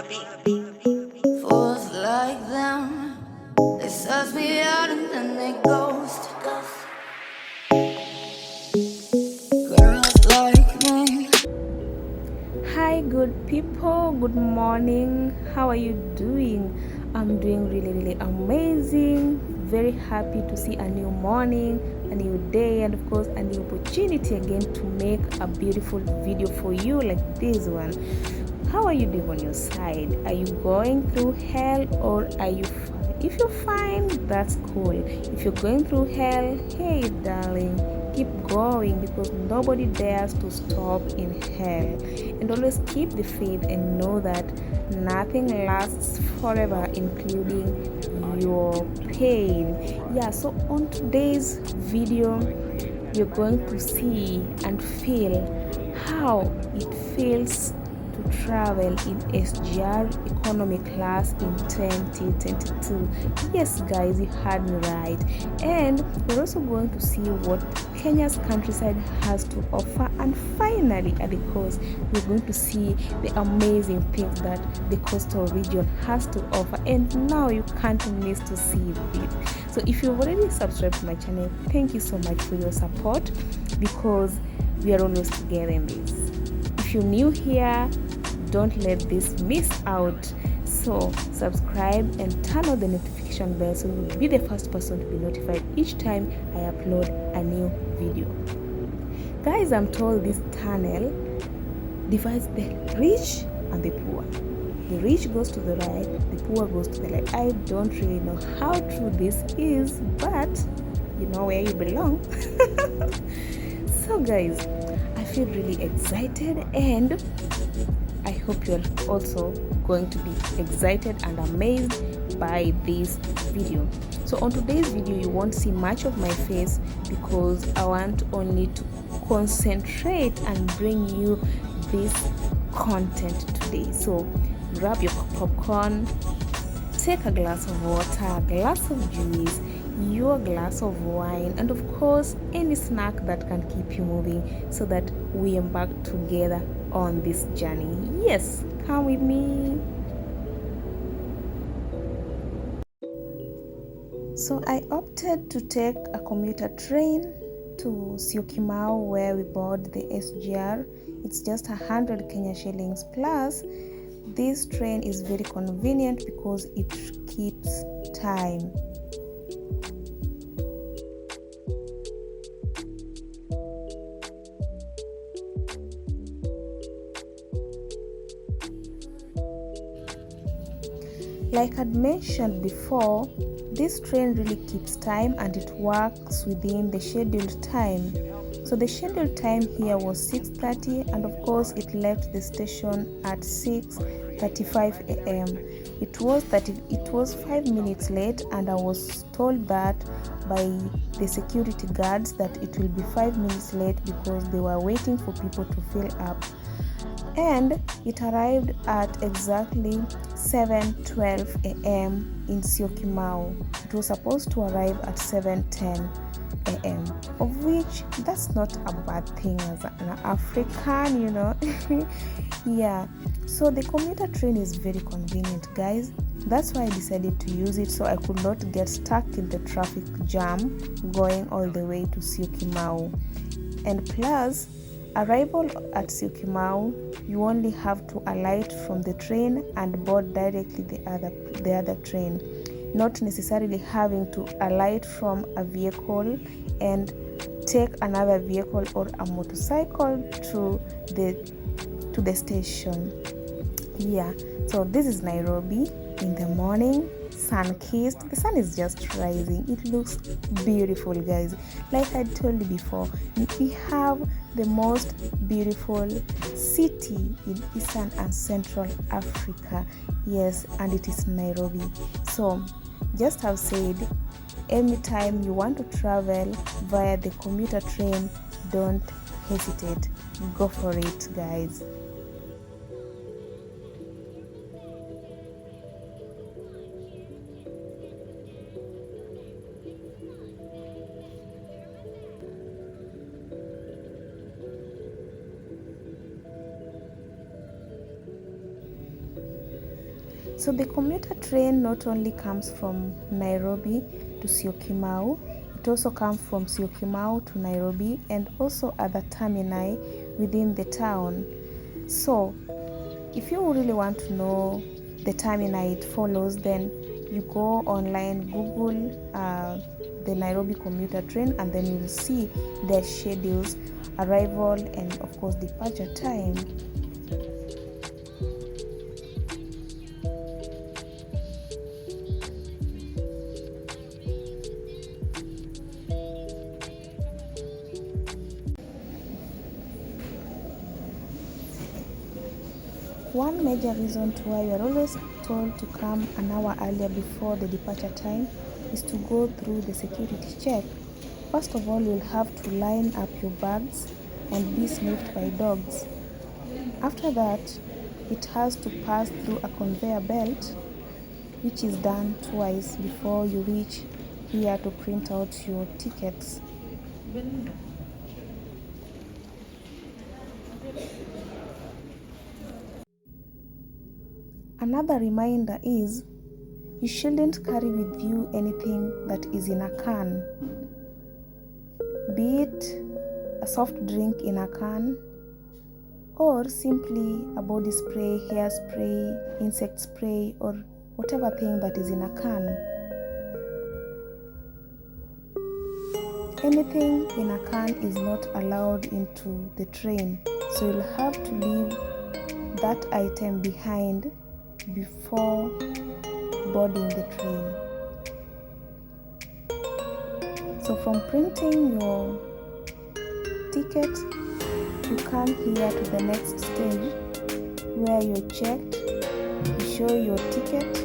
Fools like them, they suss me out and then they ghost. Girls like me. Hi, good people, good morning. How are you doing? I'm doing really amazing. Very happy to see a new morning, a new day, and of course, a new opportunity again to make a beautiful video for you like this one. How are you doing on your side? Are you going through hell or are you fine? If you're fine, that's cool. If you're going through hell, hey darling, keep going because nobody dares to stop in hell. And always keep the faith and know that nothing lasts forever, including your pain. Yeah, so on today's video, you're going to see and feel how it feels to travel in SGR economy class in 2022. Yes, guys, you heard me right. And we're also going to see what Kenya's countryside has to offer, and finally at the coast we're going to see the amazing things that the coastal region has to offer, and now you can't miss to see it. So if you've already subscribed to my channel, thank you so much for your support because we are always together in this. If you're new here, don't let this miss out. So subscribe and turn on the notification bell so you'll be the first person to be notified each time I upload a new video. Guys, I'm told this tunnel divides the rich and the poor. The rich goes to the right, the poor goes to the left. I don't really know how true this is, but you know where you belong. So guys, I feel really excited and I hope you're also going to be excited and amazed by this video. So on today's video, you won't see much of my face because I want only to concentrate and bring you this content today. So grab your popcorn, take a glass of water, a glass of juice, your glass of wine, and of course any snack that can keep you moving so that we embark together on this journey. Yes, come with me. So I opted to take a commuter train to Syokimau where we board the SGR. It's just 100 Kenya shillings plus. This train is very convenient because it keeps time. Like I'd mentioned before, this train really keeps time and it works within the scheduled time. So the scheduled time here was 6:30 and of course it left the station at 6:35 a.m. It was 5 minutes late, and I was told that by the security guards that it will be 5 minutes late because they were waiting for people to fill up. And it arrived at exactly 7:12 a.m. in Syokimau. It was supposed to arrive at 7:10 a.m., of which that's not a bad thing as an African, you know. Yeah, so the commuter train is very convenient, guys. That's why I decided to use it so I could not get stuck in the traffic jam going all the way to Syokimau. And plus, arrival at Syokimau, you only have to alight from the train and board directly the other train, not necessarily having to alight from a vehicle and take another vehicle or a motorcycle to the station. Yeah, so this is Nairobi in the morning, sun-kissed. The sun is just rising. It looks beautiful, guys. Like I told you before, we have the most beautiful city in Eastern and Central Africa. Yes, and it is Nairobi. So just have said, anytime you want to travel via the commuter train, don't hesitate. Go for it, guys. So the commuter train not only comes from Nairobi to Syokimau, it also comes from Syokimau to Nairobi and also other termini within the town. So if you really want to know the termini it follows, then you go online, Google the Nairobi commuter train, and then you'll see their schedules, arrival and of course departure time. One major reason to why you are always told to come an hour earlier before the departure time is to go through the security check. First of all, you'll have to line up your bags and be sniffed by dogs. After that, it has to pass through a conveyor belt, which is done twice before you reach here to print out your tickets. Another reminder is you shouldn't carry with you anything that is in a can, be it a soft drink in a can or simply a body spray, hairspray, insect spray, or whatever thing that is in a can. Anything in a can is not allowed into the train, so you'll have to leave that item behind before boarding the train. So from printing your ticket, you come here to the next stage where you're checked, you show your ticket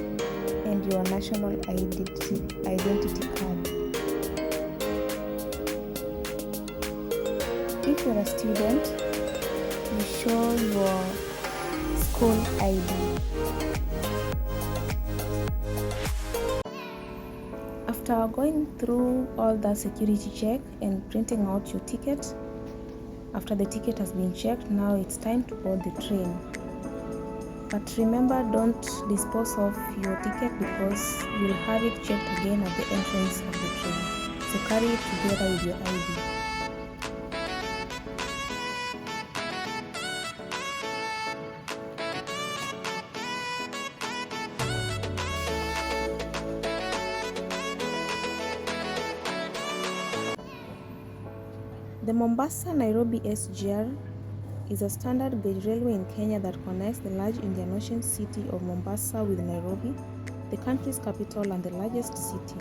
and your national identity card. If you're a student, you show your school ID. After going through all the security check and printing out your ticket, after the ticket has been checked, now it's time to board the train. But remember, don't dispose of your ticket because you'll have it checked again at the entrance of the train. So carry it together with your ID. The Mombasa-Nairobi SGR is a standard gauge railway in Kenya that connects the large Indian Ocean city of Mombasa with Nairobi, the country's capital and the largest city.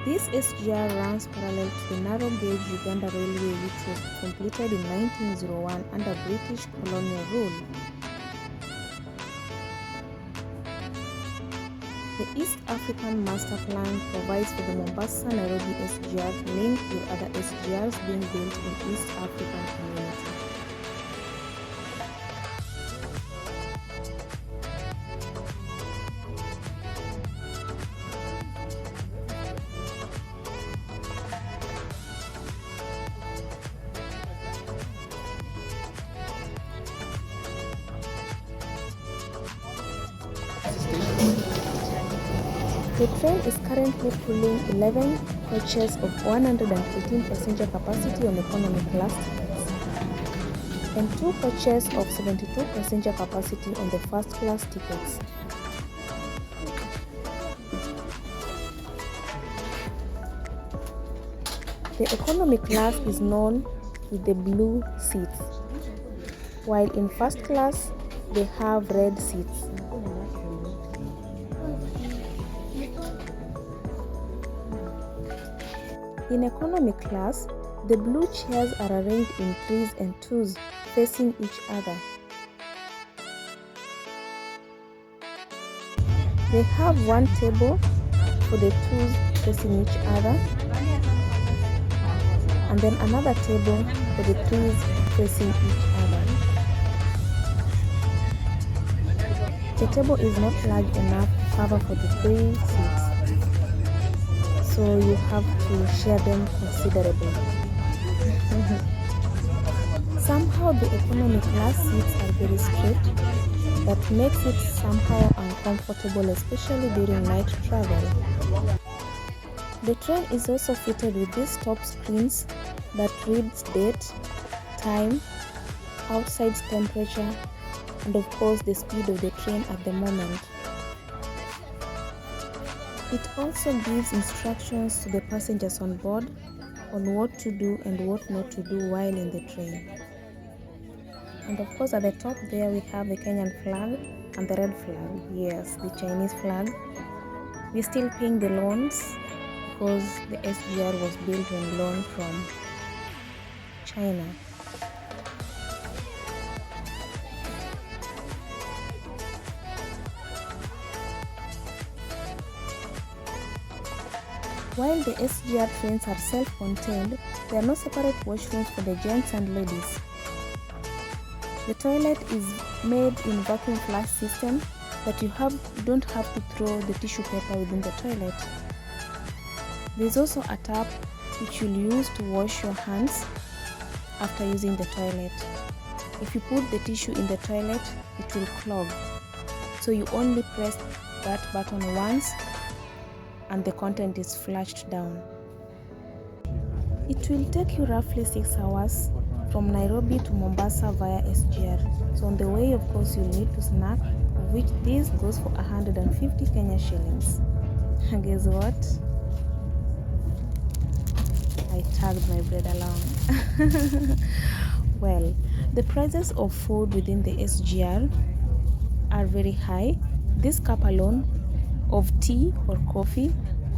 This SGR runs parallel to the narrow gauge Uganda Railway, which was completed in 1901 under British colonial rule. The East African Master Plan provides for the Mombasa-Nairobi SGR to link with other SGRs being built in East African community. The train is currently pulling 11 coaches of 118 passenger capacity on economy class tickets and 2 coaches of 72 passenger capacity on the first class tickets. The economy class is known with the blue seats, while in first class they have red seats. In economy class, the blue chairs are arranged in 3s and 2s facing each other. They have one table for the 2s facing each other and then another table for the 3s facing each other. The table is not large enough to cover for the 3 seats, so you have to share them considerably. Somehow the economy class seats are very straight that makes it somehow uncomfortable, especially during night travel. The train is also fitted with these top screens that reads date, time, outside temperature, and of course the speed of the train at the moment. It also gives instructions to the passengers on board on what to do and what not to do while in the train. And of course at the top there we have the Kenyan flag and the red flag, yes, the Chinese flag. We're still paying the loans because the SGR was built on loan from China. While the SGR trains are self-contained, there are no separate washrooms for the gents and ladies. The toilet is made in vacuum flush system that you don't have to throw the tissue paper within the toilet. There is also a tap which you'll use to wash your hands after using the toilet. If you put the tissue in the toilet, it will clog. So you only press that button once and the content is flushed down. It will take you roughly 6 hours from Nairobi to Mombasa via SGR. So on the way, of course, you'll need to snack, which this goes for 150 Kenya shillings. And guess what? I tagged my bread along. Well, the prices of food within the SGR are very high. This cup alone of tea or coffee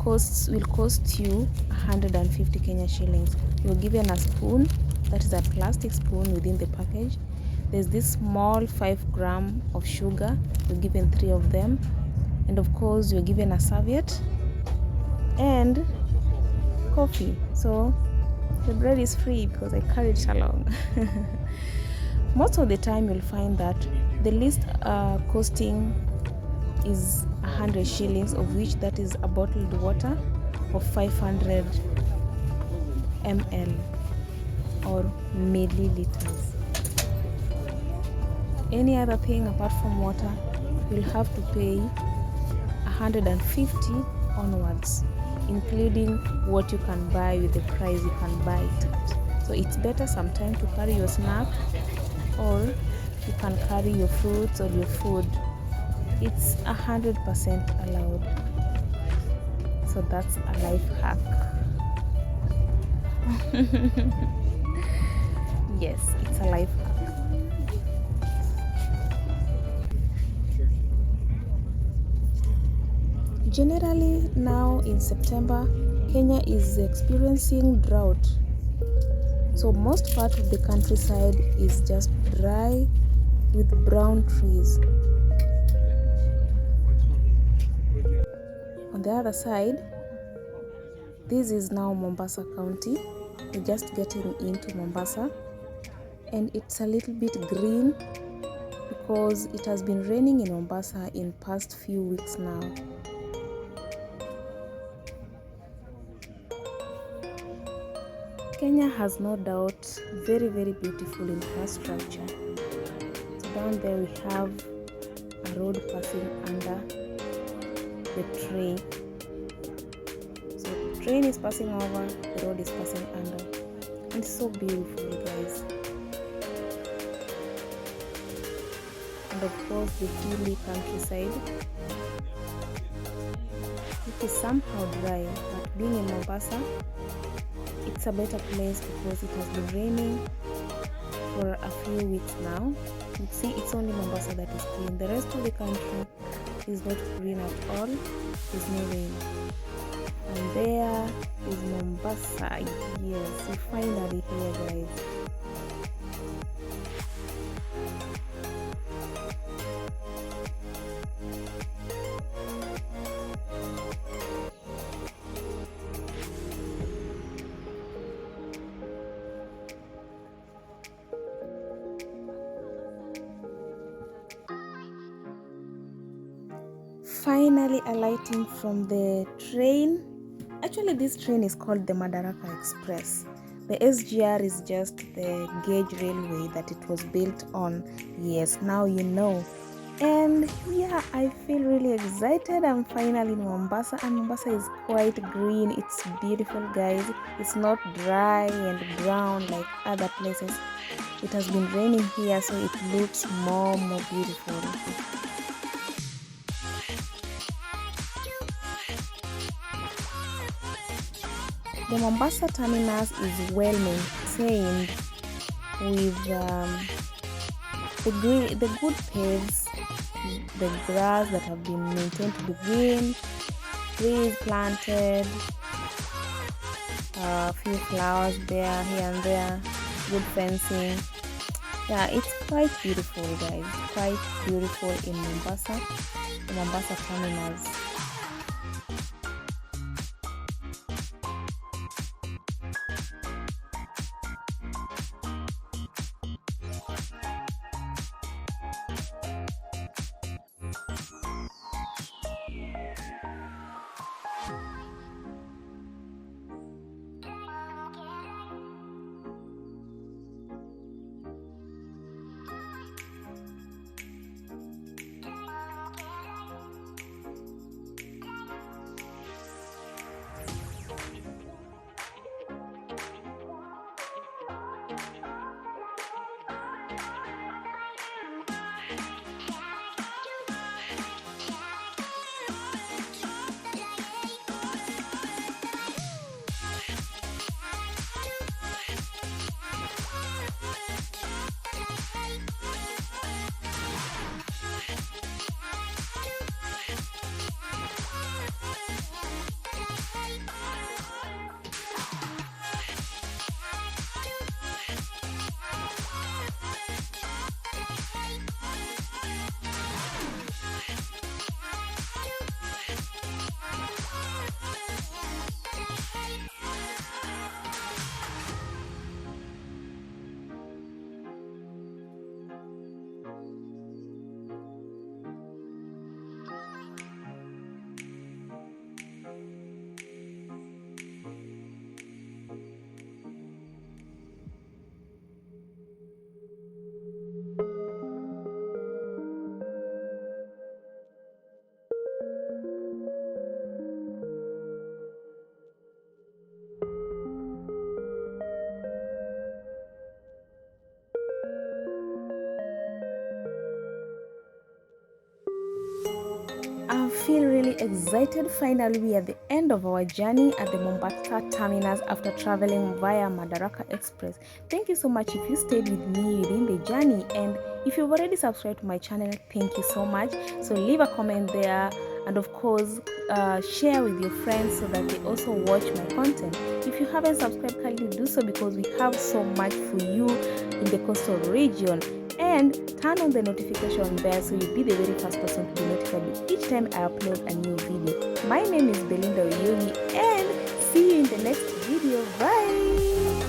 will cost you 150 Kenya shillings. You're given a spoon, that is a plastic spoon within the package. There's this small 5 gram of sugar, you're given 3 of them, and of course you're given a serviette and coffee. So the bread is free because I carried it along. Most of the time you'll find that the least costing is 100 shillings, of which that is a bottled water of 500 ml or milliliters. Any other thing apart from water, you'll have to pay 150 onwards, including what you can buy with the price you can buy it at. So it's better sometimes to carry your snack, or you can carry your fruits or your food. It's 100% allowed. So that's a life hack. Yes, it's a life hack. Generally, now in September, Kenya is experiencing drought. So most part of the countryside is just dry with brown trees. On the other side, this is now Mombasa County. We're just getting into Mombasa, and it's a little bit green because it has been raining in Mombasa in past few weeks now. Kenya has no doubt very, very beautiful infrastructure. So down there we have a road passing under the train. So the train is passing over, the road is passing under. And it's so beautiful, guys. And of course the hilly countryside. It is somehow dry, but being in Mombasa, it's a better place because it has been raining for a few weeks now. You see, it's only Mombasa that is green. The rest of the country is not green at all. There's no rain. And there is Mombasa. Yes, we finally here, guys. Finally alighting from the train. Actually, this train is called the Madaraka Express. The SGR is just the gauge railway that it was built on. Yes, now you know. And yeah, I feel really excited. I'm finally in Mombasa, and Mombasa is quite green. It's beautiful, guys. It's not dry and brown like other places. It has been raining here, so it looks more beautiful. The Mombasa terminus is well maintained with the good paves, the grass that have been maintained to be green, trees planted, a few flowers there, here and there, good fencing. Yeah, it's quite beautiful, guys. Quite beautiful in Mombasa, the Mombasa terminus. I feel really excited. Finally, we are at the end of our journey at the Mombasa terminus after traveling via Madaraka Express. Thank you so much if you stayed with me within the journey, and if you've already subscribed to my channel, thank you so much. So leave a comment there, and of course share with your friends so that they also watch my content. If you haven't subscribed, kindly do so because we have so much for you in the coastal region. And turn on the notification bell so you'll be the very first person to be notified each time I upload a new video. My name is Belinda Oyogi, and see you in the next video. Bye.